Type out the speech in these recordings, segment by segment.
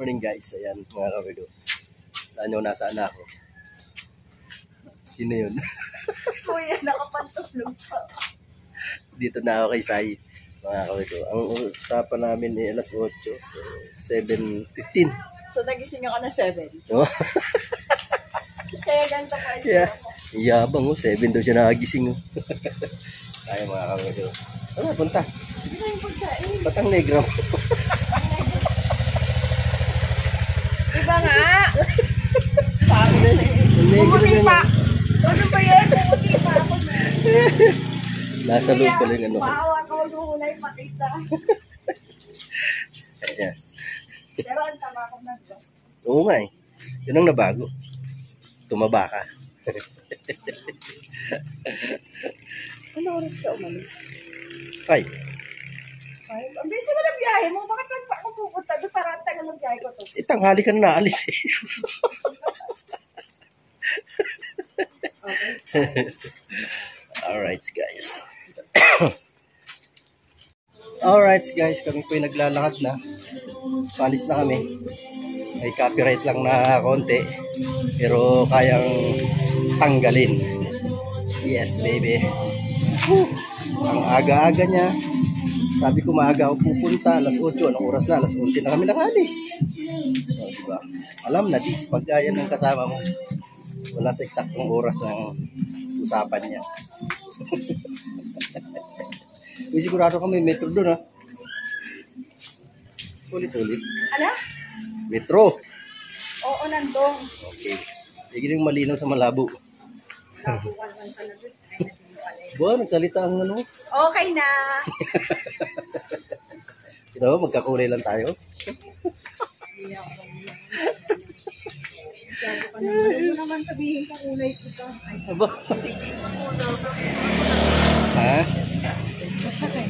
Morning guys, ayan mga kawido. Alam nyo nasaan na ako. Sino yun? Kuya, nakapantulog pa. Dito na ako kay Sai, mga kawido. Ang usapan namin ay alas 8, so 7:15. So nagising ako na 7. Oh. Kaya ganito pa ito. Yeah. Yabang 7 daw siya nakagising. Ay mga kawido. Ano, punta? Hindi na yung pagkain. Batang Negra. Diba nga? Sabi sa'yo. Bumuti pa. Ano ba yan? Bumuti pa ako na. Nasa loob pala yung ano. Maawa ka, huwag mo muna ipakita. Ayan. Pero ang tama ko na ba? Oo nga eh. Yun ang nabago. Tumaba ka. Ano oras ka umalis? 5. Ang busy mo na biyahe mo. Bakit ako pupunta doon para ang tagal ng biyahe ko to? Tanghali ka na naalis eh. Okay. Alright guys. Alright guys, kami po yung naglalakad na. Palis na kami. May copyright lang na konti. Pero kayang tanggalin. Yes baby. Woo! Ang aga-aga niya. Sabi ko maaga ako pupunta, alas 8. Anong oras na? Alas 11 na kami nakalis. So, diba? Alam na dis, pag yan ang kasama mo, wala sa eksaktong oras ng usapan niya. Uy, sigurado kami metro doon ha. Ulit-ulit. Ano? Metro. Oo, nandong. Okay. Hindi rin malinaw sa malabo. Nabukan man ka na doon. Buwan, nagsalita ang ano. Okay na. Kita ba, magkakulay lang tayo. Sabi ko naman, ano naman sabihin kung kulay kita. Aba. Ha? Masakay.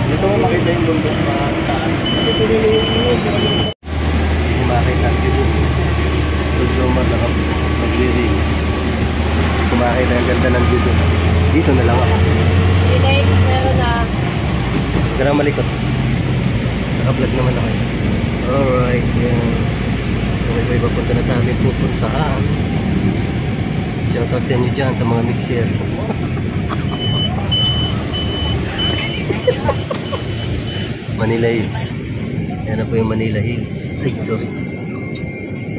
Dito mo makita yung bundok sa taas. Kasi pinili yung kumakita ang dito. Dito mo mag-lyrics. Kumakita ang ganda ng dito. Dito na lang ako. Lyrics, meron na. Ganang malikot. Naka-vlog naman ako. Alright, so may papunta na sa amin pupuntaan. Shoutout sa inyo dyan sa mga mixer. Manila Hills. Yan na po yung Manila Hills. Ay, sorry.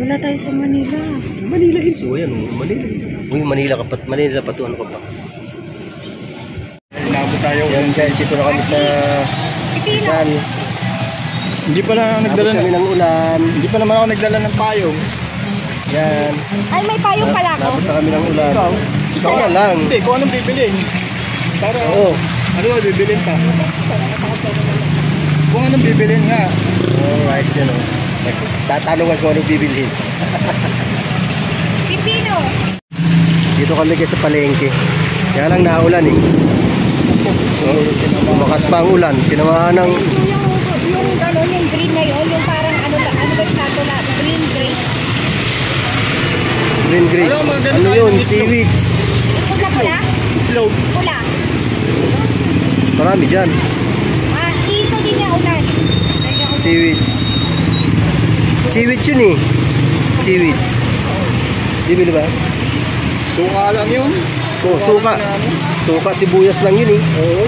Wala tayo sa Manila. Manila Hills. O yan, Manila Hills. Uy, Manila pa to. Ano ka pa? Inabot tayo. Yan guys, dito na kami sa San. Hindi pa lang nagdala kami ng ulan. Hindi pa naman ako nagdala ng payong. Yan. Ay, may payong pala ako. Nabot na kami ng ulan. Ikaw na lang. Hindi, kung anong bibilin. Para, Oo. ano ba bibilin pa? Kung anong bibilin nga. Alright, yan o. Tatanungan ko anong bibilhin. Pipino. Dito kami guys sa palengke. Kaya lang naulan eh. Bumakas pa ang ulan. Tinamaan ng... Yung gano'n, yung green na yun, yung parang ano ba yung nato na, green grapes. Green grapes. Ano yun? Seaweeds. Pula-pula? Itlog. Pula. Marami dyan. Ito din yung ulan. Seaweeds. Seaweeds yun eh. Seaweeds. Bibili ba? Suka lang yun. Suka. Suka, sibuyas lang yun eh. Oo.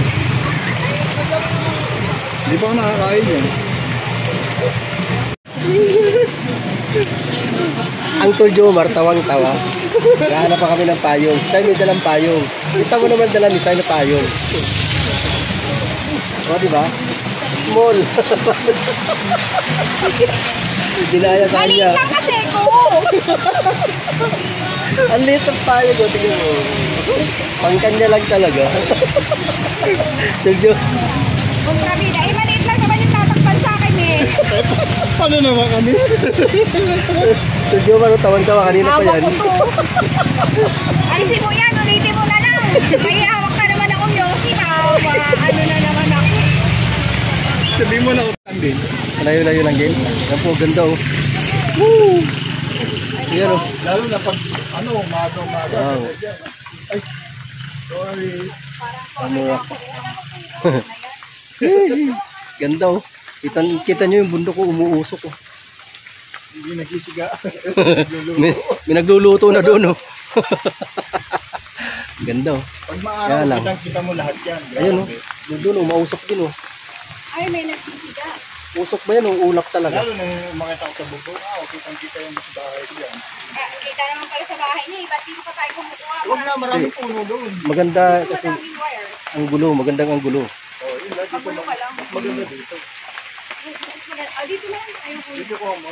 Hindi pa ako nakakain yun. Ang Tol Jomar, tawang-tawa. Nahanap pa kami ng payong. Say may dalang payong. Kita mo naman dala ni Say na payong. O, diba? Small. Dinaya sa kanya. Maliit lang kasi ko. Ang liit ng payong. Tingnan mo. Pangkanya lang talaga. Sergio. Kontrabida. Eh, maliit lang naman yung tatakpan sa akin eh. Paano naman kami? Sergio, tawan-tawa kanina pa yan. Hawak ko to. Alisin mo yan, ulitin mo na lang. May hawak ka naman akong Yossi. Ano na naman ako. Sabihin mo na utang din. Layo-layo lang din. Yan po, ganda oh. Woo! Yan oh. Lalo na pag, umaga. Wow. Ay, sorry. Ano ako? Ganda oh. Kita nyo yung bundok ko, umuusok oh. Hindi nagsisiga. may nagluluto na doon oh. Ganda oh. Pag Kaya lang. maaraw, kita mo lahat yan. Ayun oh. Doon oh, mausok din oh. Ay, may nagsisiga. Usok ba yan oh? Ulap talaga. Lalo na makita ko sa bubong, kita yung sa bahay ko yan. Kita naman pala sa bahay niya. Ba't dito pa tayo kumukuha? Huwag na, maraming puno doon. Maganda Dito kasi madaming wire. ang gulo, magandang ang gulo. Oh, yun lang, dito Magulo ka lang. maganda dito. Dito na lang. Ayoko. Dito ko mo.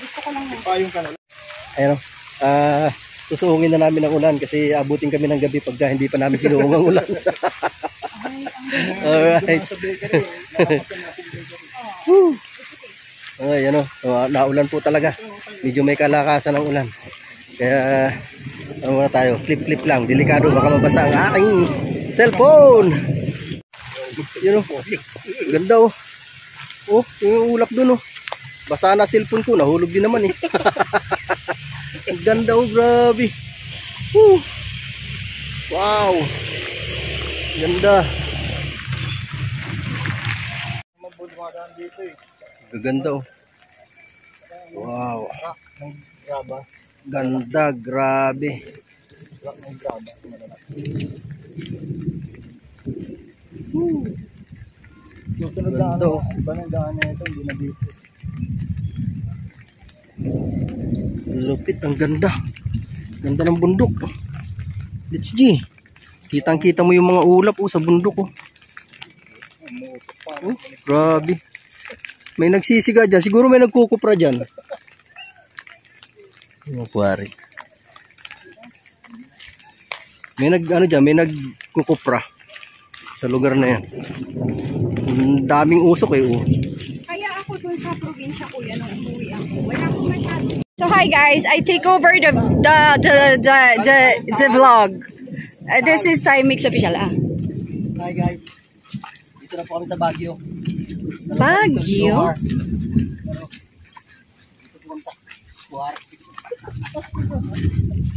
Gusto ko lang. Payong ka na lang. Ayun oh. Susuungin na namin ang ulan kasi abutin kami ng gabi pagka hindi pa namin sinuong ang ulan. Alright. Sa bakery, nakapasya natin bakery. Woo! Ay, ano, naulan po talaga. Medyo may kalakasan ng ulan. Kaya, ano muna tayo, clip lang. Delikado, baka mabasa ang aking cellphone. Yun oh, ganda oh. Oh, yung ulap dun oh. Basa na cellphone ko, nahulog din naman eh. Ang ganda oh, grabe. Woo! Wow! Ganda. Mabulungan dito eh. Ganda oh. Wow. Rock ng graba. Ganda, grabe. Rock ng graba. Yung sunod na Ganda, oh. iba ng daan na ito, hindi na dito. Lupit, ang ganda. Ganda ng bundok. Let's G. Kitang-kita mo yung mga ulap oh, sa bundok oh. Umuusok pa. Oh, grabe. May nagsisiga dyan. Siguro may nagkukupra dyan. Yung kuwari. May may nagkukupra sa lugar na yan. Ang daming usok eh. Oh. Kaya ako dun sa probinsya kuya nung umuwi ako. Wala akong masyado. So hi guys, I take over the vlog. This is Mix Official. Hi guys. Dito na po kami sa Baguio. Baguio?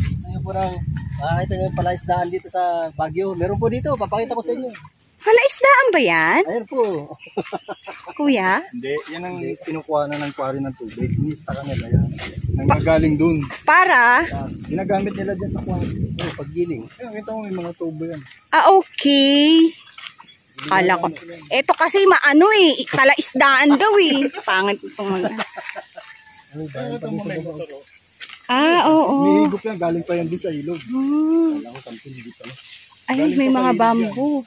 Gusto nyo po nang makakita nyo yung palaisdaan dito sa Baguio. Meron po dito, papakita ko sa inyo. Palaisdaan ba yan? Ayan po. Kuya? Hindi, yan ang kinukuha na ng kwari ng tubig. Inista ka nila yan. Nanggagaling dun. Para? Ginagamit nila dyan sa kwari. Oh, paggiling. Ayun, kita mo may mga tubo yan. Okay. Kala ko. Ito kasi maano eh. Palaisdaan daw eh. Pangit itong mga. Ito mo may motor. Oo. May higop yan, galing pa yan dun sa ilog. Wala ko tamsin dito. Ay, may mga bamboo.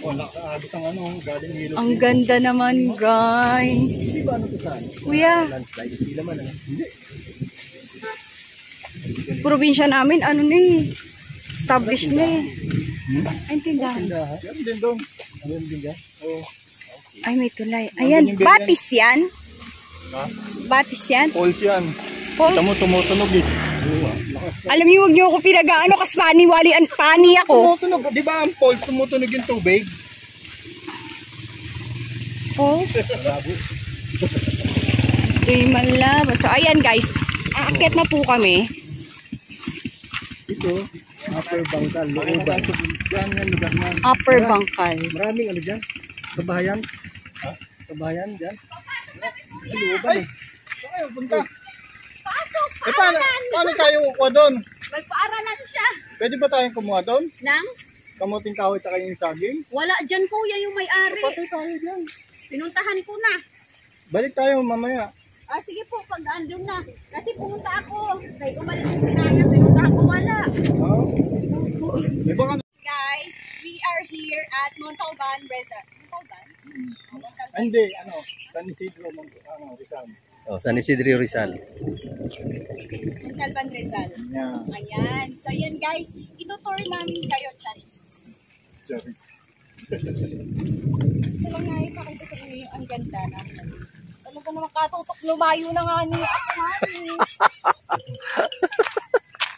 Wala ka, agos ang galing ilog. Ang ganda naman, guys. Hindi ba ano to saan? Kuya, Landslide. Hindi naman ano. Hindi. probinsya namin, ano na eh. Established na eh. Ay, tindahan. Yan din doon. Ano yung bigyan? Oh. Ay, may tulay. Ayan, batis yan. Ha? Batis yan. Poles yan. Poles. Kita mo tumutunog eh. Alam niyo, huwag niyo ako pinag-ano kasi pani ako. Tumutunog. Di ba ang poles tumutunog yung tubig? Poles. Di man lang. So, ayan guys. Aakyat na po kami. Ito, upper bangkal, looban. Yan yan lugar na. Upper Bangkal. Maraming ano dyan? Kabahayan. Ha? Kabahayan dyan. Ay! Saan kayo punta? Paano tayo kukuha doon? Magpaaralan siya. Pwede ba tayong kumuha doon? Nang? Kamuting kahoy at yung saging? Wala dyan kuya yung may-ari. Patay tayo dyan. Pinuntahan ko na. Balik tayo mamaya. Sige po, pag andun na. Kasi pumunta ako. Kaya umalis yung sinaya, pinuntahan ko wala. Oh. Di ba ka Guys, we are here at Montalban Resort. Montalban? Hindi, San Isidro, Rizal. Oh, San Isidro Rizal. Calvan Rizal. Yeah. Ayan. So yan guys, itutour namin kayo, Charis. Charis. So lang nga ipakita sa inyo yung ang ganda na. Talaga naman katutok, lumayo na nga niya ako namin.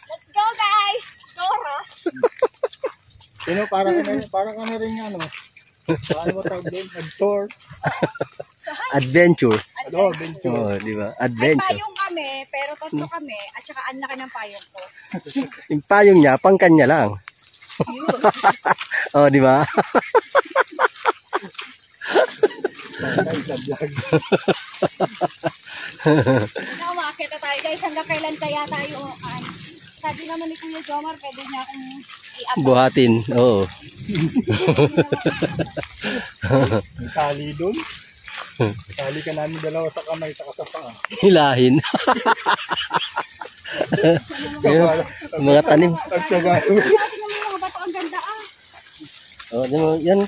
Let's go guys! Dora! Sino, parang ka na rin ano. Paano mo tawag doon? Adtor. Adventure. Ano, adventure. Oh, di ba? Ay, Adventure. payong kami, pero tatlo kami, at saka ang laki ng payong ko. Yung payong niya, pang kanya lang. Oh, di ba? Ay, sa vlog. Now, makakita tayo guys, hanggang kailan kaya tayo, sabi naman ni Kuya Jomar, pwede niya akong i-abang. Buhatin. Oo. May tali doon. Tali ka namin dalawa sa kamay, saka sa paa. Hilahin. Mga tanim. Nagsabalo. Tingnan mo yung mga bato, ang ganda Oh, di mo, yan.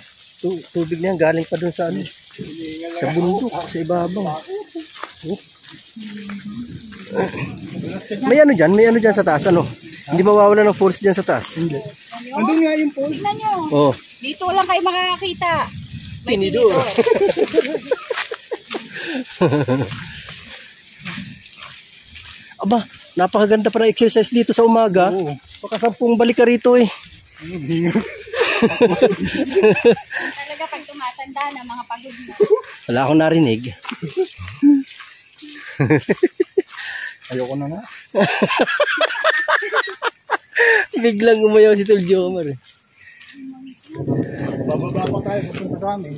Tubig na yan, galing pa dun sa ano. Sa bundok, sa ibabaw. Oh. May ano dyan sa taas, ano? Hindi mawawala ng force dyan sa taas. Andun nga yung pole. Tingnan nyo. Oh. Dito lang kayo makakakita. May Tinidor. Aba, napakaganda pa ng exercise dito sa umaga. Oo. Pakasampung balik ka rito eh. Talaga pag tumatanda na mga pagod na. Wala akong narinig. Ayoko na nga. Biglang umayaw si Tol Jomar eh. Bababa pa tayo, pupunta sa amin.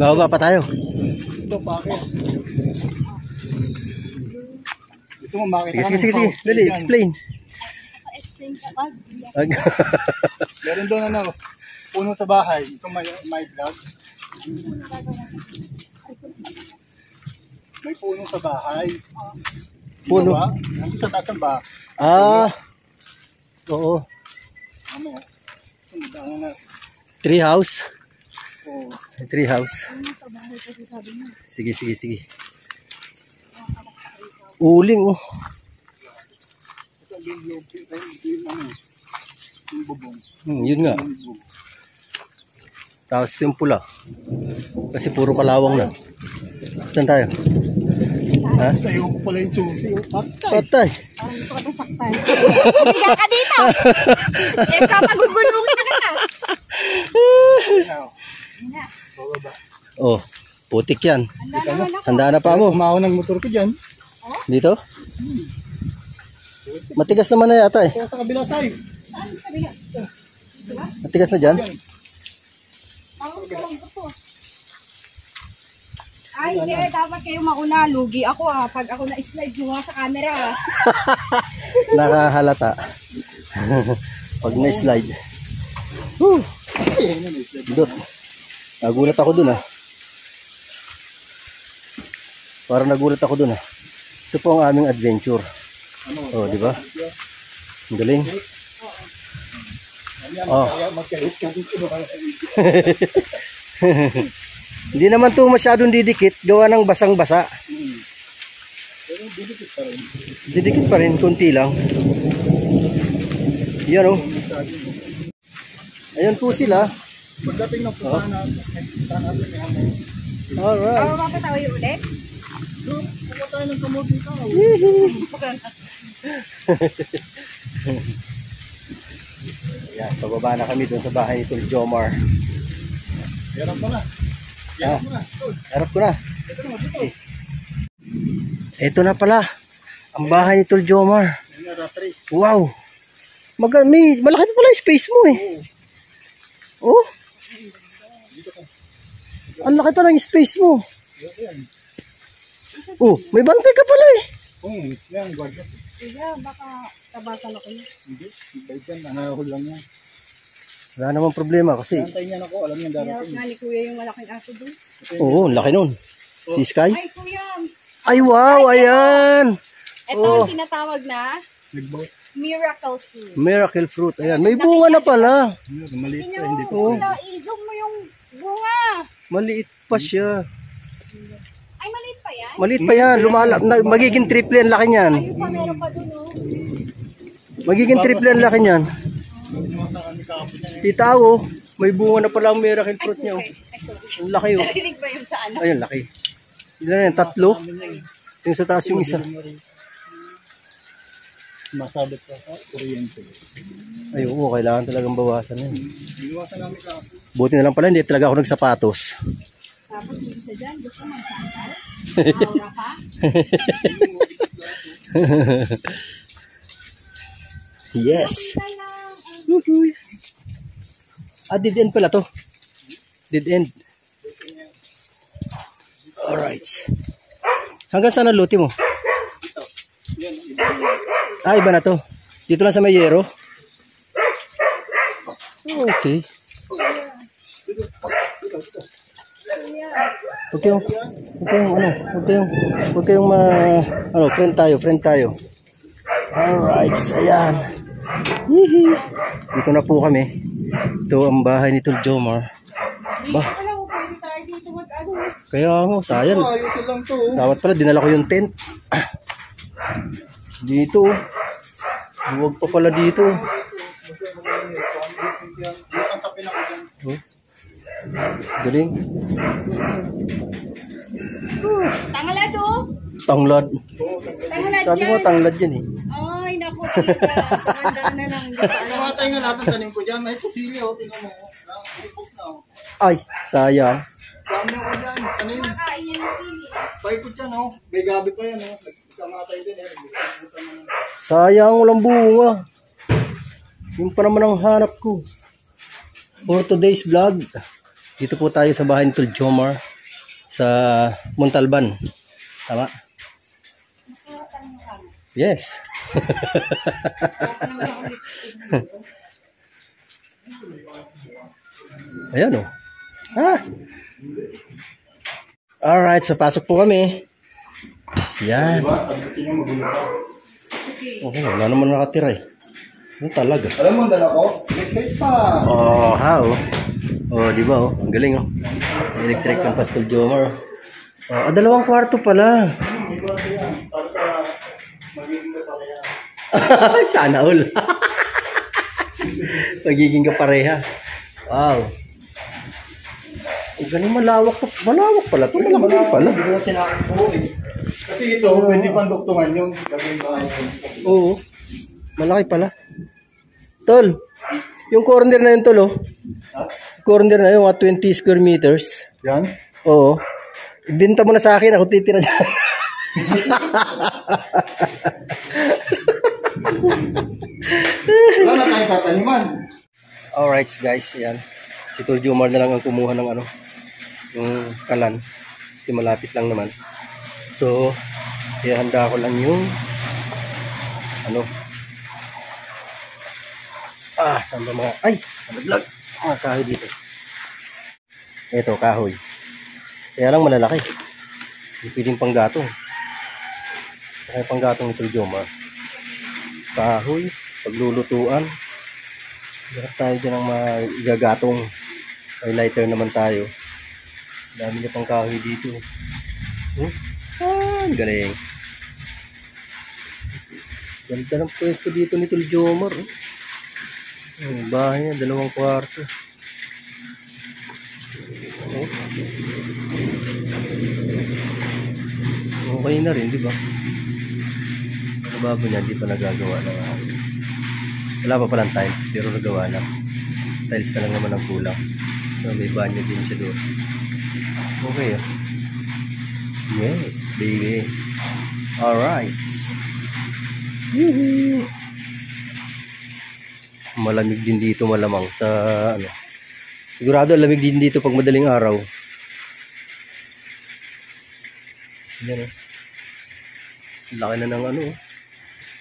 Bababa pa tayo. Ito, bakit? Gusto mo makita Sige. Dali, explain. Explain ka ba? Meron doon ano, puno sa bahay. Ito may vlog. May puno sa bahay. Puno? Diba? Nandun sa taas ng bahay. Ah. Oo. Mamaya. Sumudaan na. Tree house. Oo. Tree house. Sige. Uling oh. Ito yung bubong. Yun nga. Tapos ito yung pula. Kasi puro kalawang na. Saan tayo? Ha? Sa'yo pala yung susi. Patay. Patay. Parang gusto ko itong saktan. Higa ka dito! Papagugulungin na kita. Now, bababa. Oh, putik yan. Handa naman ako. Handa na pa mo. Kumaon ng motor ko dyan. Dito? Matigas naman na yata eh. Kaya sa kabila side. Saan sabi nga? Matigas na dyan? Parang gusto lang ito. Ay, hindi. Dapat kayo mauna. Lugi ako pag ako na-slide nyo sa camera. Nakahalata. Pag na-slide. Woo! Dot. Nagulat ako dun Parang nagulat ako dun Ito po ang aming adventure. Oh, di ba? Ang galing. Oh. Hindi naman to masyadong didikit, gawa ng basang-basa. Didikit pa rin, konti lang. Yan oh. Ayan po sila. Pagdating ng punta natin, Alright. Mapatawa yung ulit? pumunta tayo ng kamote ka. Yan, pababa na kami dun sa bahay ni Tol Jomar. Yarap mo na. Harap ko na. Ito na pala. Ang bahay ni Tol Jomar. Wow. Malaki pa pala yung space mo eh. Oh. Ang laki pa ng space mo. Oh, may bantay ka pala eh. Yan, guarda. Sige, baka tabasan ako niya. Hindi, bait yan, nanahol lang yan. Wala namang problema kasi. Antay niya ako, alam niya darating. Nga ni Kuya yung malaking aso doon. Oo, ang laki nun. Si Sky. Ay, Kuya! Ay, wow, ayan. Ito ang tinatawag na Nagbaw. miracle fruit. Miracle fruit. Ayan, may bunga na pala. Maliit pa, Tingnan hindi pa. mo, izog mo yung bunga. Maliit pa siya. Ay, maliit Maliit pa yan. Magiging triple ang laki niyan. Ayun pa, meron pa dun, oh. Magiging triple ang laki niyan. Tita, oh. May bunga na pala ang miracle fruit niya. Oh. Ay, sorry. Ang laki, oh. Narinig ba yun sa ano? Ayun, laki. Ilan na yan? 3? Yung sa taas yung isa. Masabit ka sa kuryente. Ay, oo. Kailangan talagang bawasan na yun. Iwasan namin ka. Buti na lang pala, hindi talaga ako nagsapatos. Tapos yung isa dyan, gusto mo sandal? Aura ka? Yes. Kita lang. Dead end pala to. Dead end. Alright. Hanggang saan ang luti mo? Iba na to. Dito lang sa may yero. Okay. Huwag kayong friend tayo. Alright, ayan. Hihi. Dito na po kami. Ito ang bahay ni Tol Jomar. Bah. Kaya nga, sayang. Ayusin lang to. Dapat pala, dinala ko yung tent. Dito. Huwag pa pala dito. Oh. Galing. Tanglad, oh. Tanglad. Tanglad Sabi yan. mo, tanglad yan eh. Ay, naku, talaga. Tumanda na lang. Tumatay nga natin tanim ko dyan. May sisili, oh. Tingnan mo. Nakakupos na, oh. Ay, sayang. Dami ako dyan. Tanim. Makain yan ng sili. Paikot yan, oh. May gabi pa yan, oh. Nagkamatay din, eh. Sayang, walang bunga. Yung pa naman ang hanap ko. For today's vlog, dito po tayo sa bahay ni Tol Jomar sa Montalban. Tama? Yes. Ayan, oh. Alright, so pasok po kami. Yan. Okay, wala naman nakatira eh. Ano talaga? Alam mo, dala ko? Electric pa. Oh, how? Oh, di ba, oh? Ang galing, oh. Electric ang Pastor Jomar. Oh, 2 kwarto pala. Para sa magiging kapareha. Sana all. Magiging kapareha. Wow. Ang galing, malawak pa. Malawak pala to. Malaki pala. Hindi ko sinakit po, eh. Kasi ito, pwede pang duktungan yung gagawin bahay. Oo. Malaki pala. Tol, yung corner na yun, Tol, oh. Ha? Corner na yun, 20 square meters. Yan? Oo. Ibinta mo na sa akin, ako titira dyan. Wala na tayong tataniman. Alright, guys, ayan. Si Tol Jomar na lang ang kumuha ng yung kalan. Kasi malapit lang naman. So, ihanda ko lang yung saan ba mga, vlog, mga kahoy dito. Ito, kahoy. Kaya lang malalaki. Hindi pwedeng panggatong. Kaya panggatong ni Tol Jomar. Kahoy, paglulutuan. Hirap tayo dyan ng magagatong. May lighter naman tayo. Dami niya pang kahoy dito. Ang galing. Ganda ng pwesto dito ni Tol Jomar. Ang bahay niya, 2 kwarto. Okay na rin, di ba? Ang bago niya, di pa nagagawa ng ayos. Wala pa palang tiles, pero nagawa na. Tiles na lang naman ang kulang. So, may banyo din siya doon. Okay, ah. Yes, baby. Alright. Woohoo! Malamig din dito, malamang sa sigurado lamig din dito pag madaling araw. Yan, oh. Laki na ng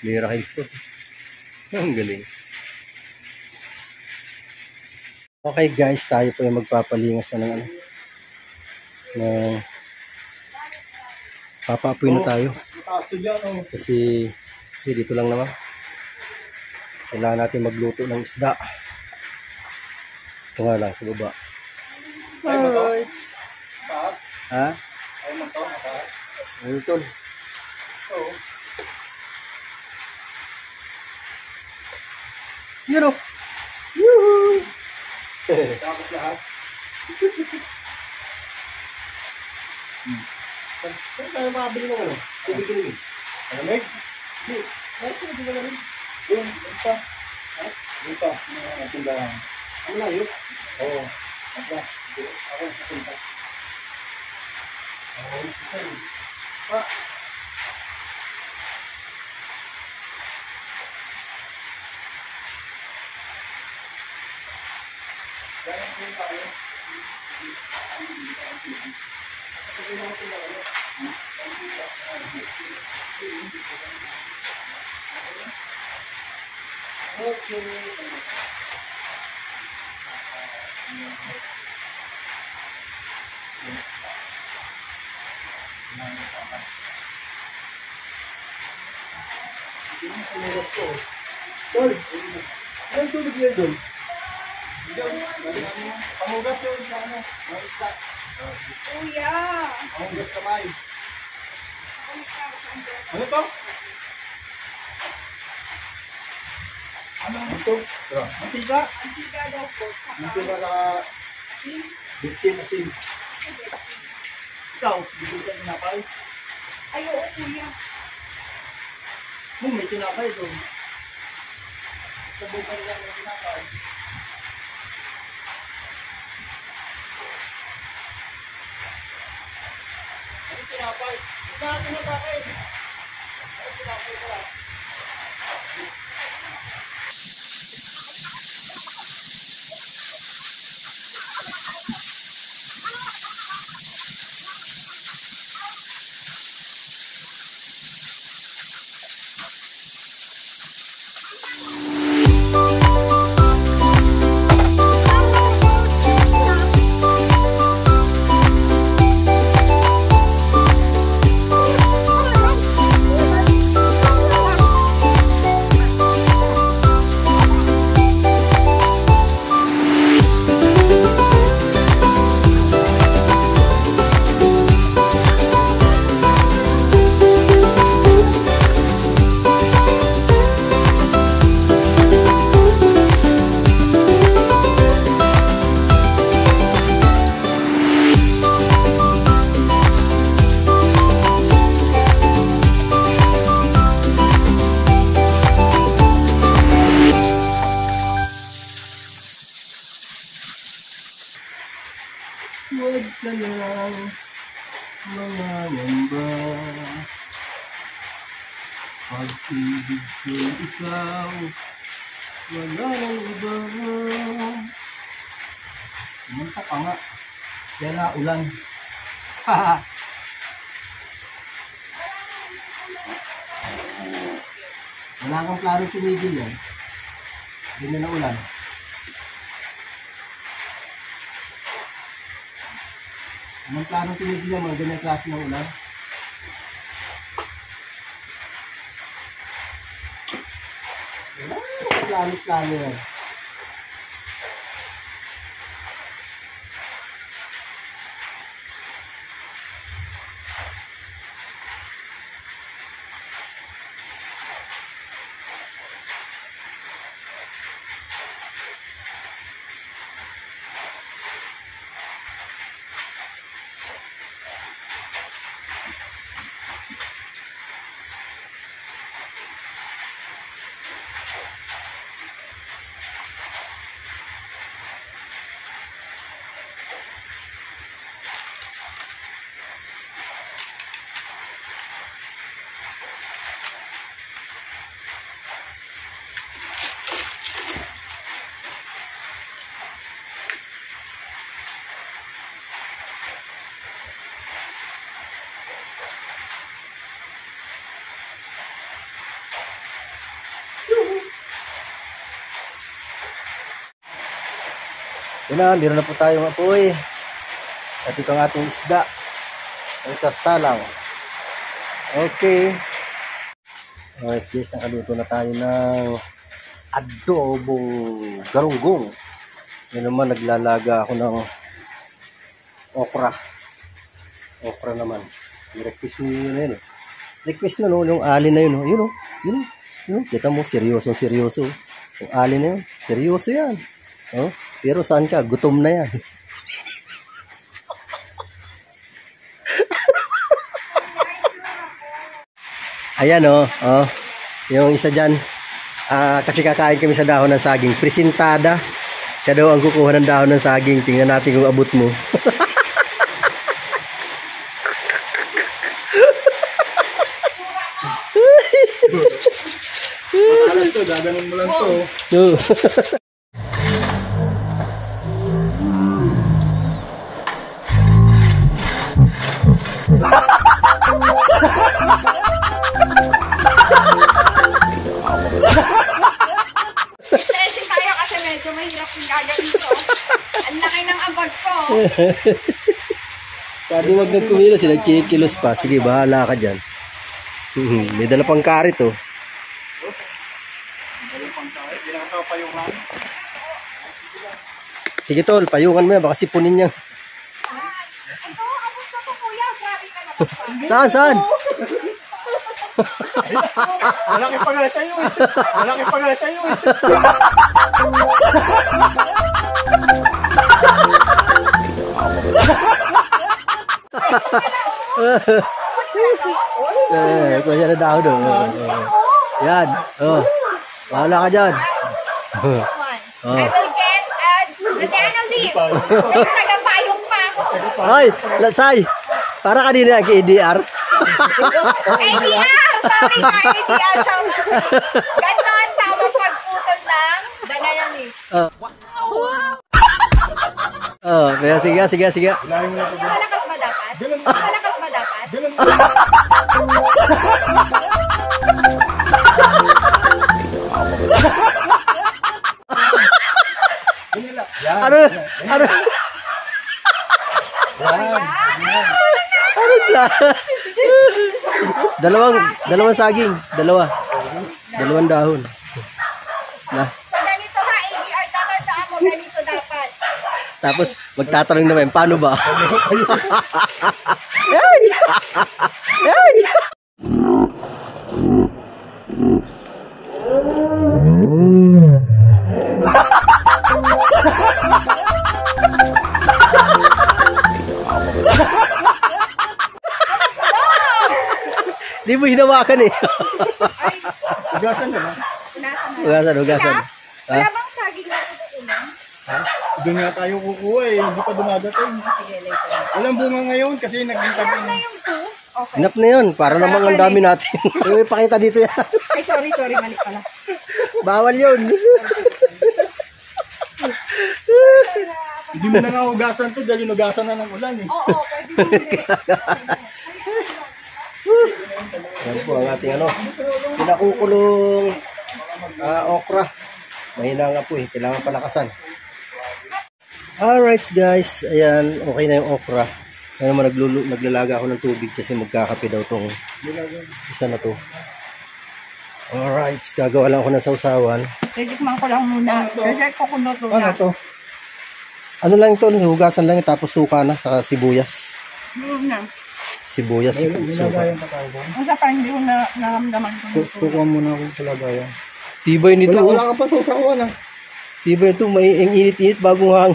miracle fruit. Ang galing. Okay guys, tayo po yung magpapalingas na ng papaapoy na tayo. Kasi dito lang naman. Kailangan natin magluto ng isda. Ito nga lang sa baba. Alright. Ha? Ayun, tol. Oo. Yun o. Yuhu! Tapos lahat. Saan tayo makabili ng ano? Tubig inumin? Malamig? Hindi. Bakit ko nabili na rin? Doon, doon pa. Ha? Doon pa. Ang tindahan. Ano na yun? Oo. Ako. Ako sa tinta. Ah. Tol, anong tubig yan doon? Pamugas yun sa ano. Marita. Kuya! Pamugas kamay. Ano to? Ano ito? Mantika? Antika daw po. Mantika na bitin asin. Ikaw, bibili ka tinapay? Ay, oo, kuya. May tinapay doon. Sabukan lang ng tinapay. Ano tinapay? Ito na tinapay. Ano tinapay pala? Huwag ka lang mangangamba. Pag-ibig ko ikaw, wala nang iba. Kumanta ka nga. Kaya na ulan. Wala kang plano tumigil yan. Hindi na ulan. Anong planong tumigil yan, mga ganyan klase ng ulan? Wala nang plano-plano yan. Yun na, meron na po tayong apoy. At ito ang ating isda. Ang sasalang. Okay. Alright guys, nakaluto na tayo ng adobong garunggong. Yun naman, naglalaga ako ng okra. Okra naman. request mo yun na yun. Request na no, yung alin na yun. Yun o. Yun. Kita mo, seryoso. Yung alin na yun, seryoso yan. Oh, pero saan ka? Gutom na yan. Ayan o. Yung isa dyan. Kasi kakain kami sa dahon ng saging. Presentada. Siya daw ang kukuha ng dahon ng saging. Tingnan natin kung abot mo. Alas to, gaganon mo lang to. Testing tayo kasi medyo mahirap yung gagawin ko. Ang laki ng abag ko. Sabi wag nagkumilos, nagkikilos pa. Sige, bahala ka dyan. May dala pang karit oh. Sige tol, payungan mo yan. Baka sipunin niya. Ito, abot ko to kuya. Grabe ka na. Saan? Malaki pa nga sa'yo eh. Kuha siya na daw doon. Yan. Bahala ka dyan. I will get banana leaf. Nagapayong pa ako. Ay, Lasay. Para kanina kay ADR. ADR! Sorry ka, ADR. Ganon, tama pagputol ng banana leaf. Kaya sige. Ilahin mo na to. Malakas ba dapat? Malakas ba dapat? Ano? Dalawang saging. Dalawang dahon. Na. So ganito ha, ADR. Tatandaan mo, ganito dapat. Tapos magtatanong naman, paano ba? Di mo hinawakan eh. Ugasan na lang. Hugasan. Wala bang saging na tututunan? Ha? Doon nga tayo kukuha eh. Hindi pa dumadating. Sige, later. Walang bunga ngayon kasi nagintag Enough na yung two? Okay. Enough na yun. Para namang ang dami natin. Pakita dito yan. Ay, sorry, mali pala. Bawal yun. Hindi mo na nga ugasan to dahil inugasan na ng ulan eh. Oo, pwede mo ulit. Yan po ang ating pinakukulong okra. Mahina nga po eh. Kailangan palakasan. Alright guys. Ayan. Okay na yung okra. Kaya naman naglalaga ako ng tubig kasi magkakape daw tong isa na to. Alright. Gagawa lang ako ng sausawan. Titikman ko lang muna. Dessert ko kuno to. Ano to? Ano lang ito? Hugasan lang tapos suka na sa sibuyas. Na. Sibuyas. Suka. Nilagayan pa tayo doon. Ang sa parang hindi ko naramdaman ko. Kukuha muna akong palagayan. Tibay nito. Wala ka pa sa usawan ah. Tibay nito. May init-init bagong hang.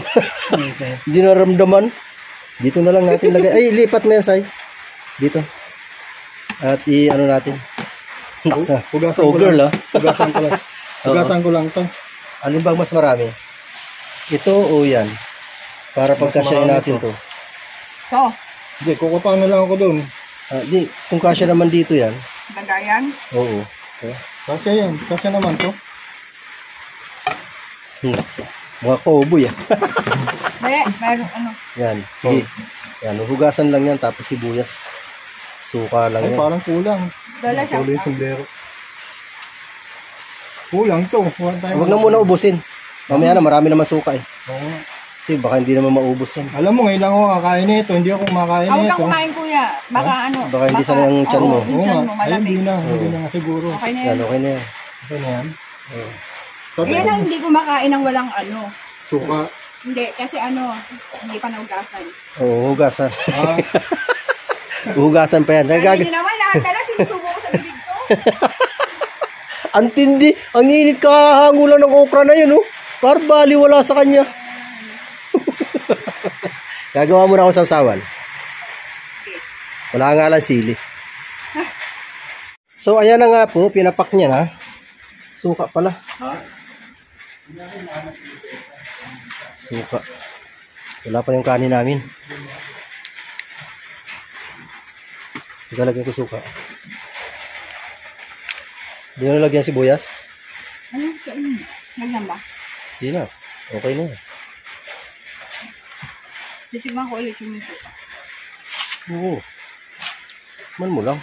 Hindi naramdaman. Dito na lang natin lagay. Ay, lipat mo yan, Sai. Dito. At ano natin. Hugasan Oh, ko girl, lang. Hugasan ko lang to. Alin bang mas marami? Ito o yan? Para pagkasyahin natin to. So, Hindi, kukupa na lang ako doon. Di, kung kasya naman dito yan. lagayan. Oo. Kasya yan. Kasya naman to. Mga cowboy ah. Meron ano. Yan. Sige. Yan. Hugasan lang yan tapos sibuyas. Suka lang Ay, yan. parang kulang. Dala siya. Tuloy yung sundero. Kulang to. Huwag na muna ubusin. Mamaya na marami naman suka eh. Oo. Kasi baka hindi naman maubos yan. Alam mo, ngayon lang ako kakain nito. Hindi ako kumakain Huwag nito. kang kumain kuya. Baka ano. Baka hindi sanay ang tiyan mo. Yung tiyan mo, Ay, malamig. hindi na. Hindi na nga siguro. Okay na Yan, yan. okay na yan. Okay na yan. Yan ang hindi kumakain ng walang ano. Suka. Hindi, kasi ano, hindi pa naugasan. Oo, hugasan. Hugasan pa yan. Hindi naman lahat na sinusubo ko sa bibig ko. Ang tindi. Ang init kahangulan ng okra na yun, oh. Parang baliwala sa kanya. Gagawa mo na ako sausawan. Wala nga lang sili. So, ayan na nga po. Pinapak niya na. Suka pala. Suka. Wala pa yung kanin namin. Ilalagyan ko suka. Hindi mo nalagyan sibuyas? Ano? Nagyan ba? Hindi na. Okay na. Titigman ko ulit yung suka. Oo. Man mo lang.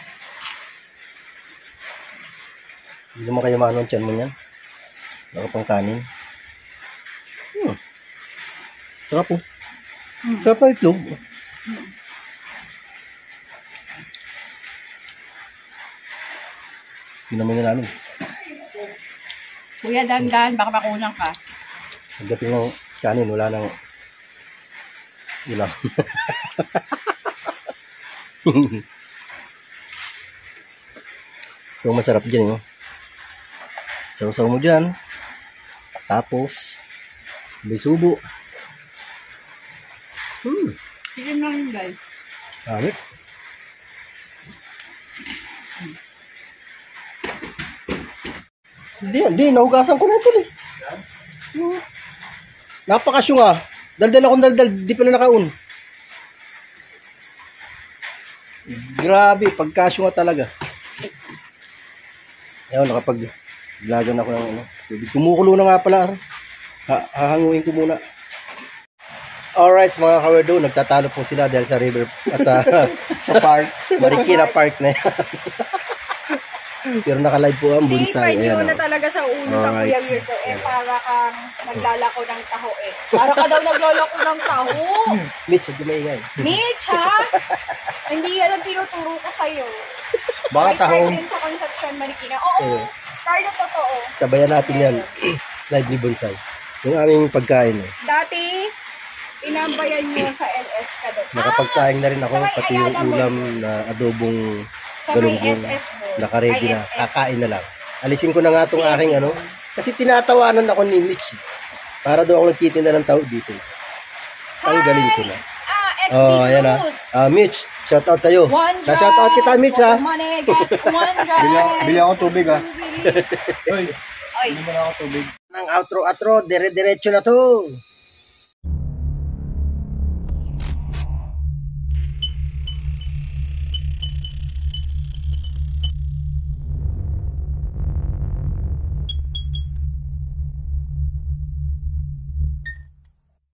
Hindi naman kayo maano ang tiyan mo yan. Nakapang kanin. Sarap po. Sarap na itlog. Ginamin na namin. Kuya, dandan, baka makulang ka. Pagdating ng kanin, wala nang ulam. Ito masarap dyan, eh. Saw-saw mo dyan. Tapos, may subo. Sige lang yun, guys. Amit. Hindi, nahugasan ko na ito, eh. Napakasyo nga. Daldal akong daldal, di pala nakaun. Grabe, pagkasyo nga talaga. Ayun, nakapag-vlogan ako ng ano. Kumukulo na nga pala. Hahanguin ko muna. Alright, mga kawerdo, nagtatalo po sila dahil sa river, sa park. Marikina Park na yan. Pero nakalive po ang bunsay. Ayan, na talaga sa ulo sa Kuya Mirko. Para kang naglalako ng taho eh. Para ka daw naglalako ng taho. Mitch, huwag maingay. Mitch, ha? Hindi yan ang tinuturo ko sa'yo. Baka May taho. part din sa Concepcion, Marikina. Oo, part na totoo. Sabayan natin yan. Live ni Bonsai. Yung aming pagkain. Eh. Dati, inambayan nyo sa LS ka doon. Nakapagsaing na rin ako. Sa may Pati yung Ayala Mall. ulam na adobong Sa may galunggong. SS mo. Nakaready na. Kakain na lang. Alisin ko na nga itong aking ano. Kasi tinatawanan ako ni Mitch. Para daw ako nagtitinda ng tao dito. Ang galing ko na. XD Oh, ayan na. Cruz. Mitch, shout out sa'yo. One drive. Na-shout out kita, Mitch, ha. Money, got one drive. Bili ako tubig, ha. Oy, Oy. bili mo na ako tubig. Ng outro, dire-diretso na to.